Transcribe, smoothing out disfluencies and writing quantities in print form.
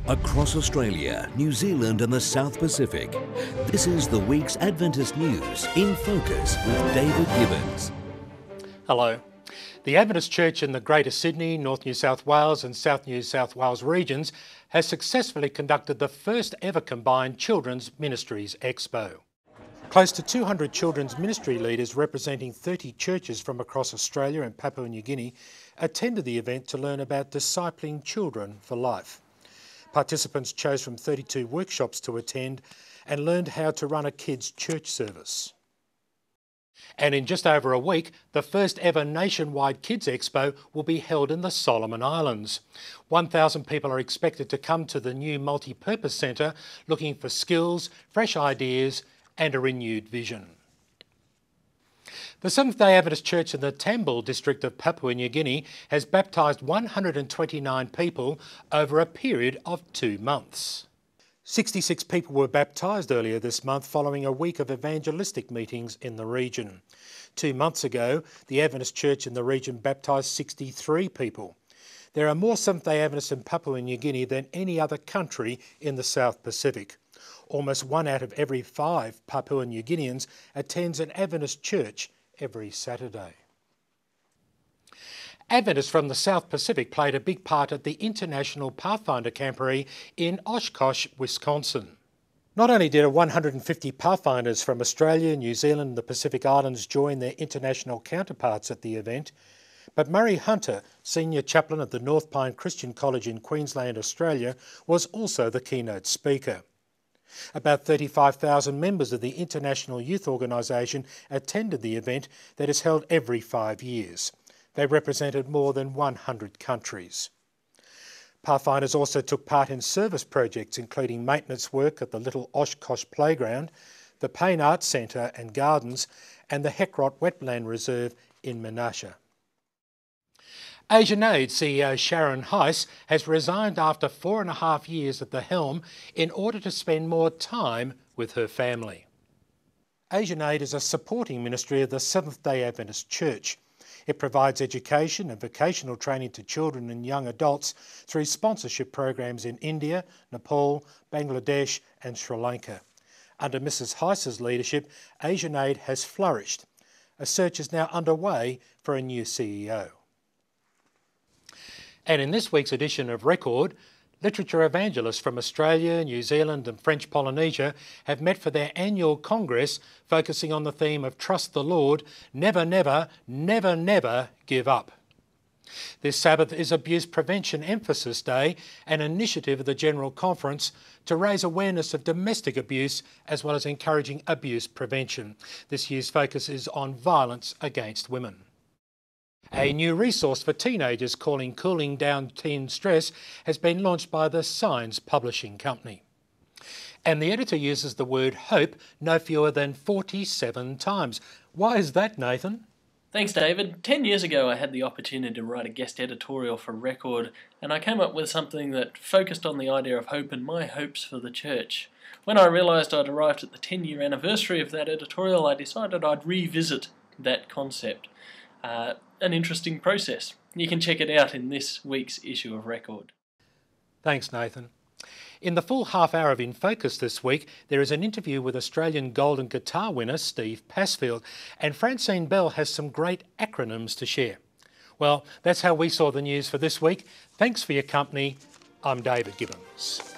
Across Australia, New Zealand and the South Pacific, this is the week's Adventist News in Focus with David Gibbons. Hello. The Adventist Church in the Greater Sydney, North New South Wales and South New South Wales regions has successfully conducted the first ever combined Children's Ministries Expo. Close to 200 children's ministry leaders representing 30 churches from across Australia and Papua New Guinea attended the event to learn about discipling children for life. Participants chose from 32 workshops to attend and learned how to run a kids' church service. And in just over a week, the first ever nationwide Kids Expo will be held in the Solomon Islands. 1,000 people are expected to come to the new multi-purpose centre looking for skills, fresh ideas and a renewed vision. The Seventh-day Adventist Church in the Tambul district of Papua New Guinea has baptised 129 people over a period of 2 months. 66 people were baptised earlier this month following a week of evangelistic meetings in the region. 2 months ago, the Adventist Church in the region baptised 63 people. There are more Seventh-day Adventists in Papua New Guinea than any other country in the South Pacific. Almost 1 out of every 5 Papua New Guineans attends an Adventist church every Saturday. Adventists from the South Pacific played a big part at the International Pathfinder Camporee in Oshkosh, Wisconsin. Not only did 150 Pathfinders from Australia, New Zealand and the Pacific Islands join their international counterparts at the event, but Murray Hunter, Senior Chaplain at the North Pine Christian College in Queensland, Australia, was also the keynote speaker. About 35,000 members of the International Youth Organisation attended the event that is held every 5 years. They represented more than 100 countries. Pathfinders also took part in service projects including maintenance work at the Little Oshkosh Playground, the Payne Arts Centre and Gardens and the Heckrot Wetland Reserve in Menasha. Asian Aid CEO Sharon Heiss has resigned after 4.5 years at the helm in order to spend more time with her family. Asian Aid is a supporting ministry of the Seventh-day Adventist Church. It provides education and vocational training to children and young adults through sponsorship programs in India, Nepal, Bangladesh and Sri Lanka. Under Mrs Heiss's leadership, Asian Aid has flourished. A search is now underway for a new CEO. And in this week's edition of Record, literature evangelists from Australia, New Zealand and French Polynesia have met for their annual congress focusing on the theme of Trust the Lord, never, never, never, never give up. This Sabbath is Abuse Prevention Emphasis Day, an initiative of the General Conference to raise awareness of domestic abuse as well as encouraging abuse prevention. This year's focus is on violence against women. A new resource for teenagers calling Cooling Down Teen Stress has been launched by the Signs Publishing Company. And the editor uses the word hope no fewer than 47 times. Why is that, Nathan? Thanks, David. 10 years ago I had the opportunity to write a guest editorial for Record, and I came up with something that focused on the idea of hope and my hopes for the church. When I realised I'd arrived at the 10-year anniversary of that editorial, I decided I'd revisit that concept. An interesting process. You can check it out in this week's issue of Record. Thanks, Nathan. In the full half hour of In Focus this week, there is an interview with Australian Golden Guitar winner Steve Passfield, and Francine Bell has some great acronyms to share. Well, that's how we saw the news for this week. Thanks for your company. I'm David Gibbons.